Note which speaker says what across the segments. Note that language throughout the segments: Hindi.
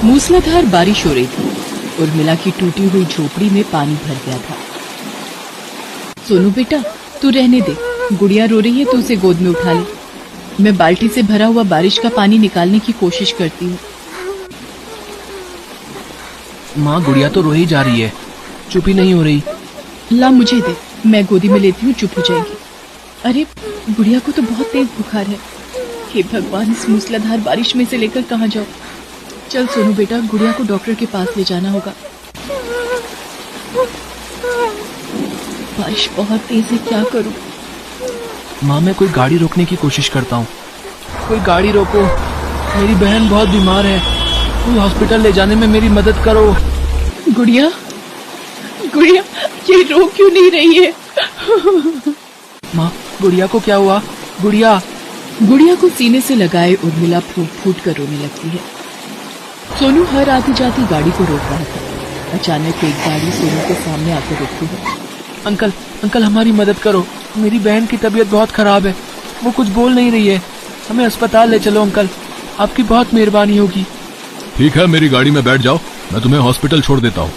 Speaker 1: मूसलाधार बारिश हो रही थी। उर्मिला की टूटी हुई झोपड़ी में पानी भर गया था। सोनू बेटा, तू रहने दे, गुड़िया रो रही है तो उसे गोद में उठा ले। मैं बाल्टी से भरा हुआ बारिश का पानी निकालने की कोशिश करती हूँ।
Speaker 2: माँ, गुड़िया तो रो ही जा रही है, चुप ही नहीं हो रही।
Speaker 1: ला मुझे दे, मैं गोदी में लेती हूँ, चुप हो जाएगी। अरे गुड़िया को तो बहुत तेज बुखार है। हे भगवान, इस मूसलाधार बारिश में से लेकर कहाँ जाऊँ। चल सोनू बेटा, गुड़िया को डॉक्टर के पास ले जाना होगा। बारिश बहुत तेज है, क्या करूँ।
Speaker 2: माँ, मैं कोई गाड़ी रोकने की कोशिश करता हूँ। कोई गाड़ी रोको, मेरी बहन बहुत बीमार है, कोई हॉस्पिटल ले जाने में मेरी मदद करो।
Speaker 1: गुड़िया, गुड़िया ये रो क्यों नहीं रही है।
Speaker 2: माँ, गुड़िया को क्या हुआ। गुड़िया
Speaker 1: गुड़िया को सीने से लगाए उर्मिला फूट फूट कर रोने लगती है। सोनू हर आती जाती गाड़ी को रोक रहा था। अचानक एक गाड़ी सोनू के सामने आकर रुकती है।
Speaker 2: अंकल, अंकल हमारी मदद करो, मेरी बहन की तबीयत बहुत खराब है, वो कुछ बोल नहीं रही है, हमें अस्पताल ले चलो अंकल, आपकी बहुत मेहरबानी होगी।
Speaker 3: ठीक है, मेरी गाड़ी में बैठ जाओ, मैं तुम्हें हॉस्पिटल छोड़ देता हूँ।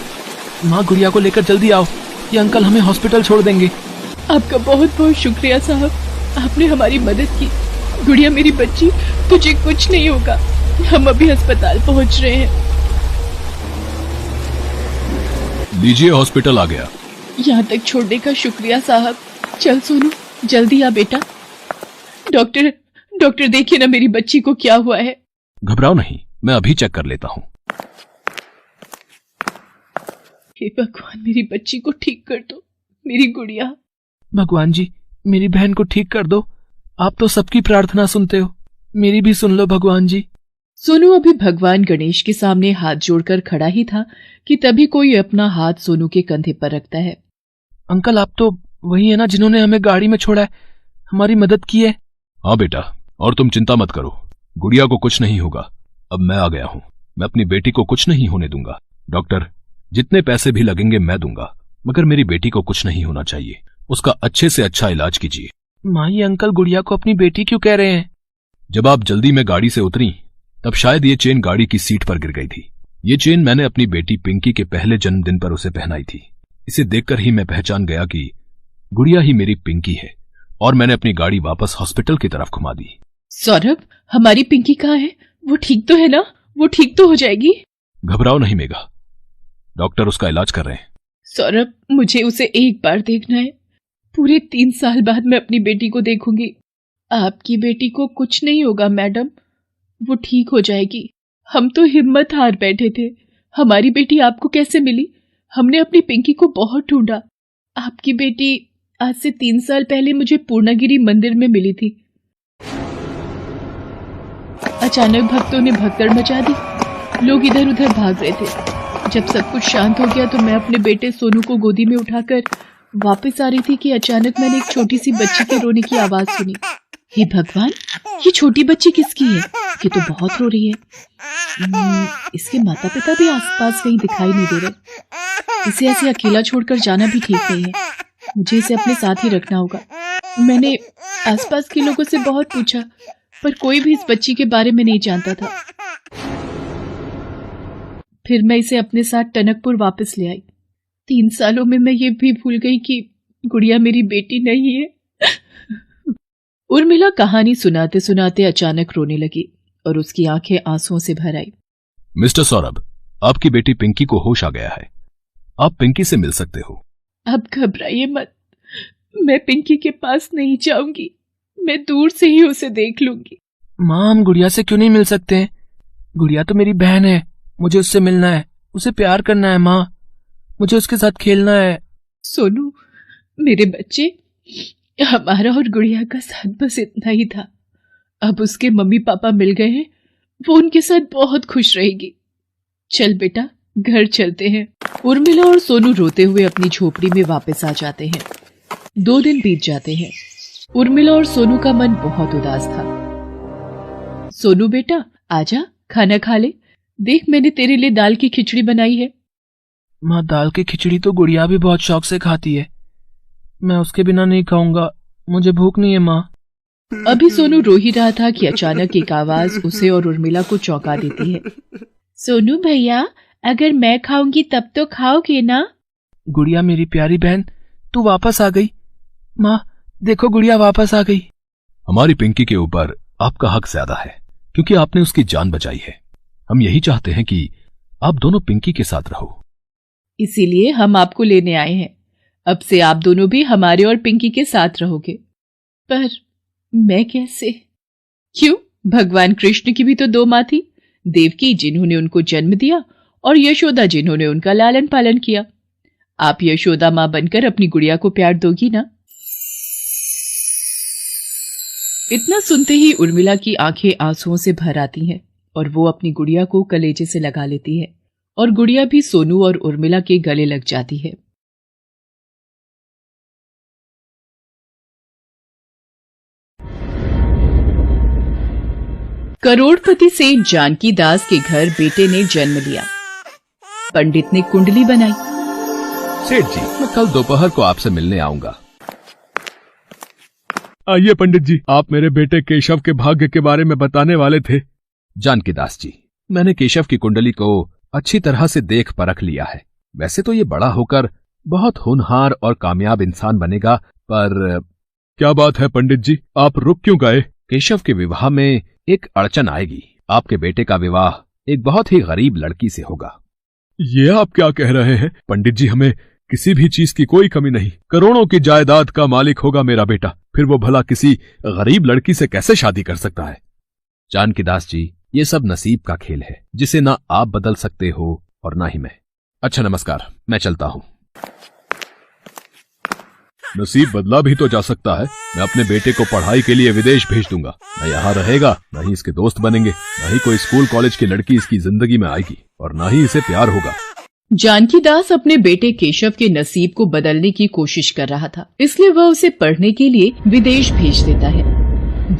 Speaker 2: माँ, गुड़िया को लेकर जल्दी आओ, ये अंकल हमें हॉस्पिटल छोड़ देंगे।
Speaker 1: आपका बहुत बहुत शुक्रिया साहब, आपने हमारी मदद की। गुड़िया मेरी बच्ची, तुझे कुछ नहीं होगा, हम अभी अस्पताल पहुँच रहे हैं।
Speaker 3: लीजिए, हॉस्पिटल आ गया।
Speaker 1: यहाँ तक छोड़ने का शुक्रिया साहब। चल सोनू, जल्दी आ बेटा। डॉक्टर, डॉक्टर देखिए ना मेरी बच्ची को क्या हुआ है।
Speaker 3: घबराओ नहीं, मैं अभी चेक कर लेता हूँ।
Speaker 1: हे भगवान, मेरी बच्ची को ठीक कर दो, मेरी गुड़िया।
Speaker 2: भगवान जी, मेरी बहन को ठीक कर दो, आप तो सबकी प्रार्थना सुनते हो, मेरी भी सुन लो भगवान जी।
Speaker 1: सोनू अभी भगवान गणेश के सामने हाथ जोड़कर खड़ा ही था कि तभी कोई अपना हाथ सोनू के कंधे पर रखता है।
Speaker 2: अंकल, आप तो वही है ना जिन्होंने हमें गाड़ी में छोड़ा है, हमारी मदद की है।
Speaker 3: हाँ बेटा, और तुम चिंता मत करो, गुड़िया को कुछ नहीं होगा। अब मैं आ गया हूँ, मैं अपनी बेटी को कुछ नहीं होने दूंगा। डॉक्टर, जितने पैसे भी लगेंगे मैं दूंगा, मगर मेरी बेटी को कुछ नहीं होना चाहिए, उसका अच्छे से अच्छा इलाज कीजिए।
Speaker 2: माँ, ये अंकल गुड़िया को अपनी बेटी क्यों कह रहे हैं।
Speaker 3: जब आप जल्दी में गाड़ी से उतरी तब शायद ये चेन गाड़ी की सीट पर गिर गई थी। ये चेन मैंने अपनी बेटी पिंकी के पहले जन्मदिन पर उसे पहनाई थी। इसे देखकर ही मैं पहचान गया कि गुड़िया ही मेरी पिंकी है, और मैंने अपनी गाड़ी वापस हॉस्पिटल की तरफ घुमा दी।
Speaker 1: सौरभ, हमारी पिंकी कहाँ है? वो ठीक तो है ना? वो ठीक तो हो जाएगी?
Speaker 3: घबराओ नहीं मेघा, डॉक्टर उसका इलाज कर रहे हैं।
Speaker 1: सौरभ, मुझे उसे एक बार देखना है। पूरे 3 साल बाद मैं अपनी बेटी को देखूंगी। आपकी बेटी को कुछ नहीं होगा मैडम, वो ठीक हो जाएगी। हम तो हिम्मत हार बैठे थे। हमारी बेटी आपको कैसे मिली? हमने अपनी पिंकी को बहुत ढूंढा। आपकी बेटी आज से 3 साल पहले मुझे पूर्णागिरी मंदिर में मिली थी। अचानक भक्तों ने भगदड़ मचा दी। लोग इधर उधर भाग रहे थे। जब सब कुछ शांत हो गया तो मैं अपने बेटे सोनू को गोदी में उठाकर वापस आ रही थी कि अचानक मैंने एक छोटी सी बच्ची के रोने की आवाज सुनी। हे भगवान, ये छोटी बच्ची किसकी है? ये तो बहुत रो रही है। इसके माता पिता भी आसपास कहीं दिखाई नहीं दे रहे। इसे ऐसे अकेला छोड़कर जाना भी ठीक नहीं है। मुझे इसे अपने साथ ही रखना होगा। मैंने आसपास के लोगों से बहुत पूछा, पर कोई भी इस बच्ची के बारे में नहीं जानता था। फिर मैं इसे अपने साथ टनकपुर वापस ले आई। 3 सालों में मैं ये भी भूल गई कि गुड़िया मेरी बेटी नहीं है। उर्मिला कहानी सुनाते सुनाते अचानक रोने लगी और उसकी आंखें आंसुओं से भर आई।
Speaker 3: मिस्टर सौरभ, आपकी बेटी पिंकी को होश आ गया है, आप पिंकी से मिल सकते हो।
Speaker 1: अब घबराइए मत, मैं पिंकी के पास नहीं जाऊंगी, मैं दूर से ही उसे देख लूंगी।
Speaker 2: माँ, हम गुड़िया से क्यों नहीं मिल सकते हैं? गुड़िया तो मेरी बहन है, मुझे उससे मिलना है, उसे प्यार करना है। माँ, मुझे उसके साथ खेलना है।
Speaker 1: सोनू मेरे बच्चे, हमारा और गुड़िया का साथ बस इतना ही था। अब उसके मम्मी पापा मिल गए हैं, वो उनके साथ बहुत खुश रहेगी। चल बेटा, घर चलते हैं। उर्मिला और सोनू रोते हुए अपनी झोपड़ी में वापस आ जाते हैं। 2 दिन बीत जाते हैं। उर्मिला और सोनू का मन बहुत उदास था। सोनू बेटा, आजा, खाना खा ले। देख, मैंने तेरे लिए दाल की खिचड़ी बनाई है।
Speaker 2: माँ, दाल की खिचड़ी तो गुड़िया भी बहुत शौक से खाती है, मैं उसके बिना नहीं खाऊंगा, मुझे भूख नहीं है। माँ,
Speaker 1: अभी सोनू रो ही रहा था कि अचानक एक आवाज उसे और उर्मिला को चौंका देती है। सोनू भैया, अगर मैं खाऊंगी तब तो खाओगे ना?
Speaker 2: गुड़िया मेरी प्यारी बहन, तू वापस आ गई। माँ देखो, गुड़िया वापस आ गई।
Speaker 3: हमारी पिंकी के ऊपर आपका हक ज्यादा है क्योंकि आपने उसकी जान बचाई है। हम यही चाहते हैं कि आप दोनों पिंकी के साथ रहो।
Speaker 1: इसीलिए हम आपको लेने आए हैं। अब से आप दोनों भी हमारे और पिंकी के साथ रहोगे। पर मैं कैसे? क्यों? भगवान कृष्ण की भी तो दो माँ थी, देवकी जिन्होंने उनको जन्म दिया और यशोदा जिन्होंने उनका लालन पालन किया। आप यशोदा माँ बनकर अपनी गुड़िया को प्यार दोगी ना? इतना सुनते ही उर्मिला की आंखें आंसुओं से भर आती हैं और वो अपनी गुड़िया को कलेजे से लगा लेती है और गुड़िया भी सोनू और उर्मिला के गले लग जाती है। करोड़पति सेठ जानकी दास के घर बेटे ने जन्म लिया। पंडित ने कुंडली बनाई।
Speaker 3: सेठ जी, मैं कल दोपहर को आपसे मिलने आऊंगा।
Speaker 4: आइए पंडित जी, आप मेरे बेटे केशव के भाग्य के बारे में बताने वाले थे।
Speaker 3: जानकी दास जी, मैंने केशव की कुंडली को अच्छी तरह से देख परख लिया है। वैसे तो ये बड़ा होकर बहुत होनहार और कामयाब इंसान बनेगा, पर
Speaker 4: क्या बात है पंडित जी, आप रुक क्यों गए?
Speaker 3: केशव के विवाह में एक अड़चन आएगी। आपके बेटे का विवाह एक बहुत ही गरीब लड़की से होगा।
Speaker 4: ये आप क्या कह रहे हैं? पंडित जी, हमें किसी भी चीज की कोई कमी नहीं। करोड़ों की जायदाद का मालिक होगा मेरा बेटा, फिर वो भला किसी गरीब लड़की से कैसे शादी कर सकता है?
Speaker 3: जानकी दास जी, ये सब नसीब का खेल है जिसे ना आप बदल सकते हो और ना ही मैं। अच्छा नमस्कार, मैं चलता हूं।
Speaker 4: नसीब बदला भी तो जा सकता है। मैं अपने बेटे को पढ़ाई के लिए विदेश भेज दूंगा। न यहाँ रहेगा, न ही इसके दोस्त बनेंगे, न ही कोई स्कूल कॉलेज की लड़की इसकी जिंदगी में आएगी और न ही इसे प्यार होगा।
Speaker 1: जानकी दास अपने बेटे केशव के नसीब को बदलने की कोशिश कर रहा था, इसलिए वह उसे पढ़ने के लिए विदेश भेज देता है।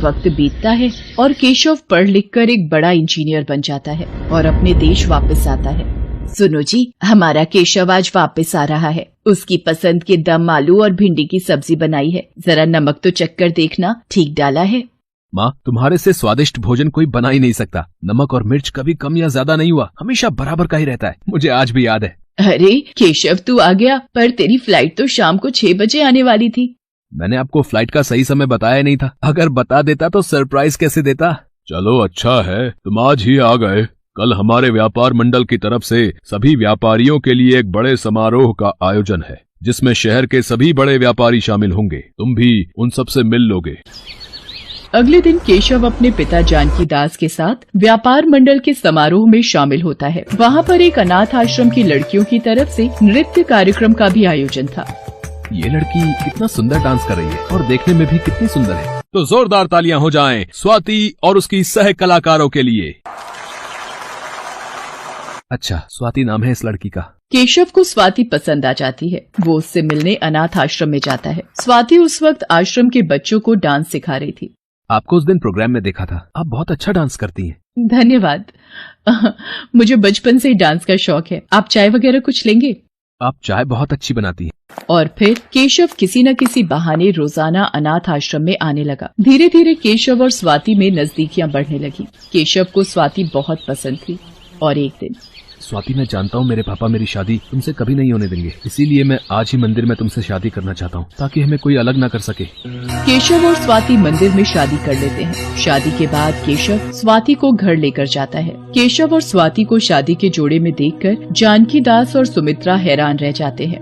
Speaker 1: वक्त बीतता है और केशव पढ़ लिखकर एक बड़ा इंजीनियर बन जाता है और अपने देश वापस आता है। सुनो जी, हमारा केशव आज वापस आ रहा है। उसकी पसंद के दम आलू और भिंडी की सब्जी बनाई है। जरा नमक तो चख कर देखना, ठीक डाला है?
Speaker 3: माँ, तुम्हारे से स्वादिष्ट भोजन कोई बना ही नहीं सकता। नमक और मिर्च कभी कम या ज्यादा नहीं हुआ, हमेशा बराबर का ही रहता है। मुझे आज भी याद है।
Speaker 1: अरे केशव, तू आ गया, पर तेरी फ्लाइट तो शाम को 6 बजे आने वाली थी।
Speaker 3: मैंने आपको फ्लाइट का सही समय बताया नहीं था। अगर बता देता तो सरप्राइज कैसे देता।
Speaker 4: चलो अच्छा है, तुम आज ही आ गए। कल हमारे व्यापार मंडल की तरफ से सभी व्यापारियों के लिए एक बड़े समारोह का आयोजन है, जिसमें शहर के सभी बड़े व्यापारी शामिल होंगे। तुम भी उन सब से मिल लोगे।
Speaker 1: अगले दिन केशव अपने पिता जानकी दास के साथ व्यापार मंडल के समारोह में शामिल होता है। वहाँ पर एक अनाथ आश्रम की लड़कियों की तरफ से नृत्य कार्यक्रम का भी आयोजन था।
Speaker 3: ये लड़की कितना सुंदर डांस कर रही है और देखने में भी कितनी सुंदर है। तो जोरदार तालियां हो जाएं स्वाति और उसकी सह कलाकारों के लिए। अच्छा, स्वाति नाम है इस लड़की का।
Speaker 1: केशव को स्वाति पसंद आ जाती है। वो उससे मिलने अनाथ आश्रम में जाता है। स्वाति उस वक्त आश्रम के बच्चों को डांस सिखा रही थी।
Speaker 3: आपको उस दिन प्रोग्राम में देखा था, आप बहुत अच्छा डांस करती हैं।
Speaker 1: धन्यवाद। मुझे बचपन से ही डांस का शौक है। आप चाय वगैरह कुछ लेंगे?
Speaker 3: आप चाय बहुत अच्छी बनाती हैं।
Speaker 1: और फिर केशव किसी न किसी बहाने रोजाना अनाथ आश्रम में आने लगा। धीरे धीरे केशव और स्वाति में नजदीकियां बढ़ने लगी। केशव को स्वाति बहुत पसंद थी और एक दिन,
Speaker 3: स्वाति, मैं जानता हूँ मेरे पापा मेरी शादी तुमसे कभी नहीं होने देंगे, इसीलिए मैं आज ही मंदिर में तुमसे शादी करना चाहता हूँ ताकि हमें कोई अलग ना कर सके।
Speaker 1: केशव और स्वाति मंदिर में शादी कर लेते हैं। शादी के बाद केशव स्वाति को घर लेकर जाता है। केशव और स्वाति को शादी के जोड़े में देखकर जानकी दास और सुमित्रा हैरान रह जाते हैं।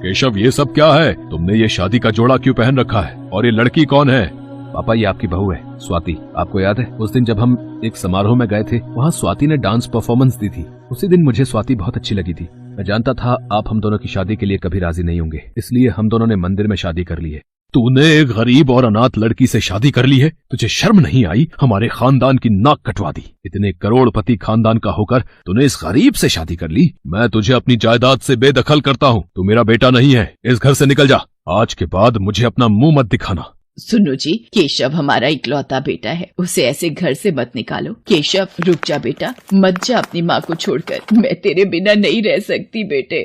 Speaker 4: केशव, ये सब क्या है? तुमने ये शादी का जोड़ा क्यों पहन रखा है? और ये लड़की कौन है?
Speaker 3: पापा, ये आपकी बहू है स्वाति। आपको याद है उस दिन जब हम एक समारोह में गए थे, वहाँ स्वाति ने डांस परफॉर्मेंस दी थी। उसी दिन मुझे स्वाति बहुत अच्छी लगी थी। मैं जानता था आप हम दोनों की शादी के लिए कभी राजी नहीं होंगे, इसलिए हम दोनों ने मंदिर में शादी कर ली है।
Speaker 4: तूने एक गरीब और अनाथ लड़की से शादी कर ली है? तुझे शर्म नहीं आई? हमारे खानदान की नाक कटवा दी। इतने करोड़पति खानदान का होकर तूने इस गरीब से शादी कर ली। मैं तुझे अपनी जायदाद से बेदखल करता हूँ। तू मेरा बेटा नहीं है, इस घर से निकल जा। आज के बाद मुझे अपना मुंह मत दिखाना।
Speaker 1: सुनो जी, केशव हमारा इकलौता बेटा है, उसे ऐसे घर से मत निकालो। केशव, रुक जा बेटा, मत जा अपनी माँ को छोड़कर। मैं तेरे बिना नहीं रह सकती बेटे।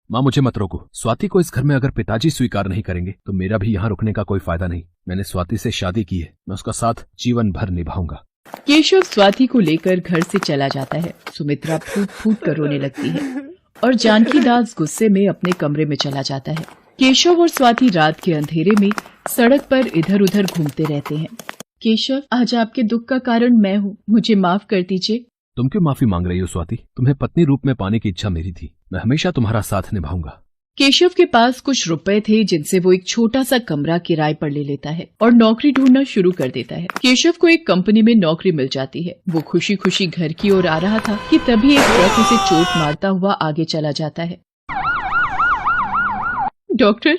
Speaker 3: माँ, मुझे मत रोको। स्वाति को इस घर में अगर पिताजी स्वीकार नहीं करेंगे तो मेरा भी यहाँ रुकने का कोई फायदा नहीं। मैंने स्वाति से शादी की है, मैं उसका साथ जीवन भर निभाऊंगा।
Speaker 1: केशव स्वाति को लेकर घर से चला जाता है। सुमित्रा फूट फूट कर रोने लगती है और जानकी दास गुस्से में अपने कमरे में चला जाता है। केशव और स्वाति रात के अंधेरे में सड़क पर इधर उधर घूमते रहते हैं। केशव, आज आपके दुख का कारण मैं हूँ, मुझे माफ कर दीजिए।
Speaker 4: तुम क्यों माफी मांग रही हो स्वाति? तुम्हें पत्नी रूप में पाने की इच्छा मेरी थी। मैं हमेशा तुम्हारा साथ निभाऊंगा।
Speaker 1: केशव के पास कुछ रुपए थे जिनसे वो एक छोटा सा कमरा किराए पर ले लेता है और नौकरी ढूंढना शुरू कर देता है। केशव को एक कंपनी में नौकरी मिल जाती है। वो खुशी खुशी घर की ओर आ रहा था कि तभी एक ट्रक उसे चोट मारता हुआ आगे चला जाता है। डॉक्टर,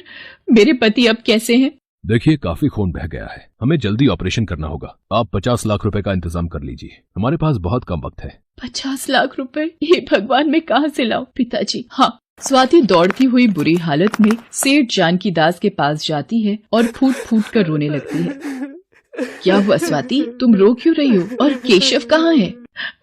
Speaker 1: मेरे पति अब कैसे हैं?
Speaker 4: देखिए, काफी खून बह गया है। हमें जल्दी ऑपरेशन करना होगा। आप 50 लाख रुपए का इंतजाम कर लीजिए। हमारे पास बहुत कम वक्त है।
Speaker 1: 50 लाख रुपए? ये भगवान, मैं कहाँ से लाऊं? पिताजी। हाँ। स्वाति दौड़ती हुई बुरी हालत में सेठ जानकी दास के पास जाती है और फूट फूट कर रोने लगती है। क्या हुआ स्वाति, तुम रो क्यों रही हो? और केशव कहाँ है?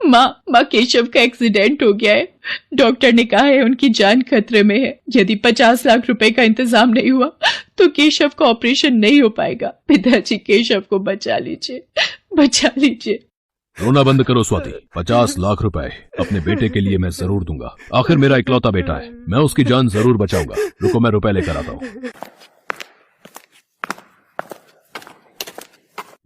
Speaker 1: माँ, केशव का एक्सीडेंट हो गया है। डॉक्टर ने कहा है उनकी जान खतरे में है। यदि 50 लाख रुपए का इंतजाम नहीं हुआ तो केशव का ऑपरेशन नहीं हो पाएगा। पिताजी, केशव को बचा लीजिए, बचा लीजिए।
Speaker 4: रोना बंद करो स्वाति। 50 लाख रुपए अपने बेटे के लिए मैं जरूर दूंगा। आखिर मेरा इकलौता बेटा है। मैं उसकी जान जरूर बचाऊंगा। रुको, मैं रुपए लेकर आता हूँ।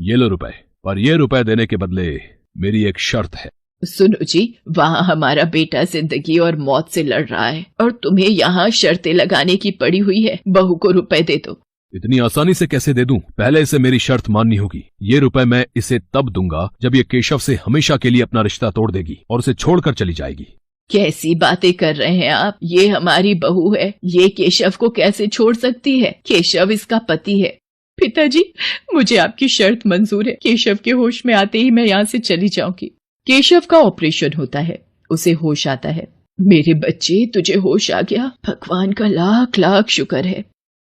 Speaker 4: ये लो रुपए, पर ये रुपए देने के बदले मेरी एक शर्त है।
Speaker 1: सुनो जी, वहाँ हमारा बेटा जिंदगी और मौत से लड़ रहा है और तुम्हें यहाँ शर्तें लगाने की पड़ी हुई है। बहू को रुपए दे दो।
Speaker 4: इतनी आसानी से कैसे दे दूं? पहले इसे मेरी शर्त माननी होगी। ये रुपए मैं इसे तब दूंगा जब ये केशव से हमेशा के लिए अपना रिश्ता तोड़ देगी और उसे छोड़कर चली जाएगी।
Speaker 1: कैसी बातें कर रहे हैं आप? ये हमारी बहू है, ये केशव को कैसे छोड़ सकती है? केशव इसका पति है। पिताजी, मुझे आपकी शर्त मंजूर है। केशव के होश में आते ही मैं यहाँ से चली जाऊंगी। केशव का ऑपरेशन होता है, उसे होश आता है। मेरे बच्चे, तुझे होश आ गया। भगवान का लाख लाख शुक्र है।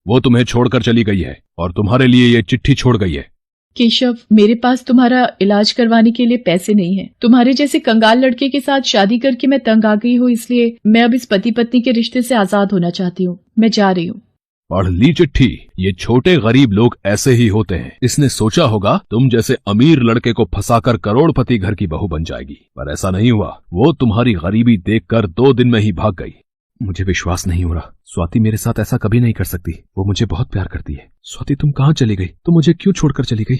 Speaker 4: वो तुम्हें छोड़कर चली गई है और तुम्हारे लिए ये चिट्ठी छोड़ गई है।
Speaker 1: केशव, मेरे पास तुम्हारा इलाज करवाने के लिए पैसे नहीं है। तुम्हारे जैसे कंगाल लड़के के साथ शादी करके मैं तंग आ गई हूँ, इसलिए मैं अब इस पति पत्नी के रिश्ते से आजाद होना चाहती हूँ। मैं जा रही हूँ।
Speaker 4: पढ़ ली चिट्ठी। ये छोटे गरीब लोग ऐसे ही होते हैं। इसने सोचा होगा तुम जैसे अमीर लड़के को फंसाकर करोड़पति घर की बहू बन जाएगी, पर ऐसा नहीं हुआ। वो तुम्हारी गरीबी देखकर 2 दिन में ही भाग गई। मुझे विश्वास नहीं हो रहा। स्वाति मेरे साथ ऐसा कभी नहीं कर सकती। वो मुझे बहुत प्यार करती है। स्वाति, तुम कहाँ चली गई? तुम मुझे क्यों छोड़कर चली गई?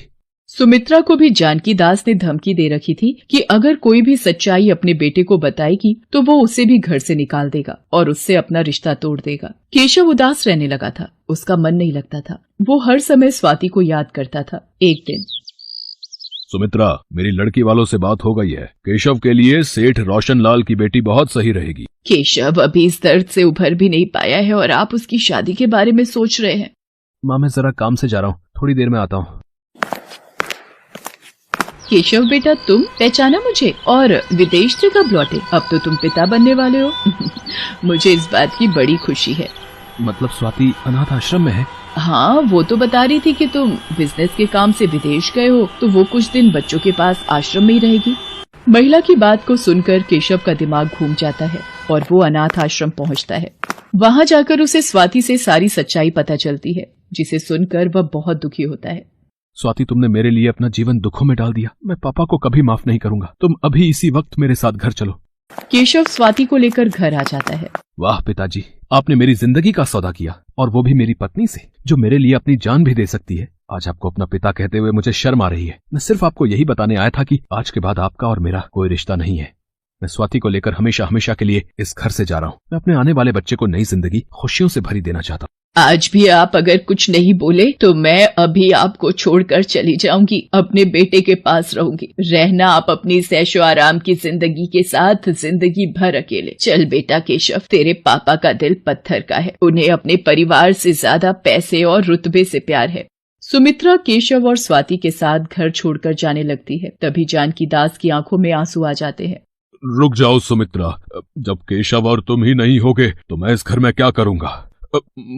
Speaker 1: सुमित्रा को भी जानकी दास ने धमकी दे रखी थी कि अगर कोई भी सच्चाई अपने बेटे को बताएगी तो वो उसे भी घर से निकाल देगा और उससे अपना रिश्ता तोड़ देगा। केशव उदास रहने लगा था। उसका मन नहीं लगता था। वो हर समय स्वाति को याद करता था। एक दिन,
Speaker 4: सुमित्रा, मेरी लड़की वालों से बात हो गई है। केशव के लिए सेठ रोशन लाल की बेटी बहुत सही रहेगी।
Speaker 1: केशव अभी इस दर्द से उभर भी नहीं पाया है और आप उसकी शादी के बारे में सोच रहे हैं।
Speaker 4: माँ, मैं जरा काम से जा रहा हूँ, थोड़ी देर में आता हूँ।
Speaker 1: केशव बेटा, तुम पहचाना मुझे? और विदेश से कब लौटे? अब तो तुम पिता बनने वाले हो। मुझे इस बात की बड़ी खुशी है।
Speaker 4: मतलब स्वाति अनाथ आश्रम में है?
Speaker 1: हाँ, वो तो बता रही थी कि तुम बिजनेस के काम से विदेश गए हो, तो वो कुछ दिन बच्चों के पास आश्रम में ही रहेगी। महिला की बात को सुनकर केशव का दिमाग घूम जाता है और वो अनाथ आश्रम पहुँचता है। वहाँ जाकर उसे स्वाति से सारी सच्चाई पता चलती है, जिसे सुनकर वह बहुत दुखी होता है।
Speaker 4: स्वाति, तुमने मेरे लिए अपना जीवन दुखों में डाल दिया। मैं पापा को कभी माफ नहीं करूंगा। तुम अभी इसी वक्त मेरे साथ घर चलो।
Speaker 1: केशव स्वाति को लेकर घर आ जाता है।
Speaker 4: वाह पिताजी, आपने मेरी जिंदगी का सौदा किया, और वो भी मेरी पत्नी से, जो मेरे लिए अपनी जान भी दे सकती है। आज आपको अपना पिता कहते हुए मुझे शर्म आ रही है। मैं सिर्फ आपको यही बताने आया था कि आज के बाद आपका और मेरा कोई रिश्ता नहीं है। मैं स्वाति को लेकर हमेशा हमेशा के लिए इस घर से जा रहा हूँ। मैं अपने आने वाले बच्चे को नई जिंदगी खुशियों से भरी देना चाहता हूँ।
Speaker 1: आज भी आप अगर कुछ नहीं बोले तो मैं अभी आपको छोड़कर चली जाऊंगी। अपने बेटे के पास रहूंगी। रहना आप अपनी ऐशो आराम की जिंदगी के साथ जिंदगी भर अकेले। चल बेटा केशव, तेरे पापा का दिल पत्थर का है। उन्हें अपने परिवार से ज्यादा पैसे और रुतबे से प्यार है। सुमित्रा केशव और स्वाति के साथ घर छोड़कर जाने लगती है। तभी जानकी दास की आंखों में आंसू आ जाते हैं।
Speaker 4: रुक जाओ सुमित्रा, जब केशव और तुम ही नहीं होगे तो मैं इस घर में क्या करूंगा?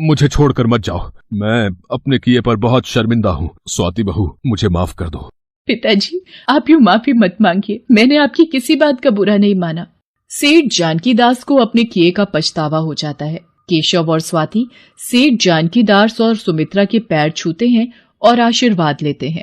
Speaker 4: मुझे छोड़कर मत जाओ। मैं अपने किए पर बहुत शर्मिंदा हूँ। स्वाति बहू, मुझे माफ कर दो।
Speaker 1: पिताजी, आप यूँ माफी मत मांगिए। मैंने आपकी किसी बात का बुरा नहीं माना। सेठ जानकी दास को अपने किए का पछतावा हो जाता है। केशव और स्वाति सेठ जानकी दास और सुमित्रा के पैर छूते हैं और आशीर्वाद लेते हैं।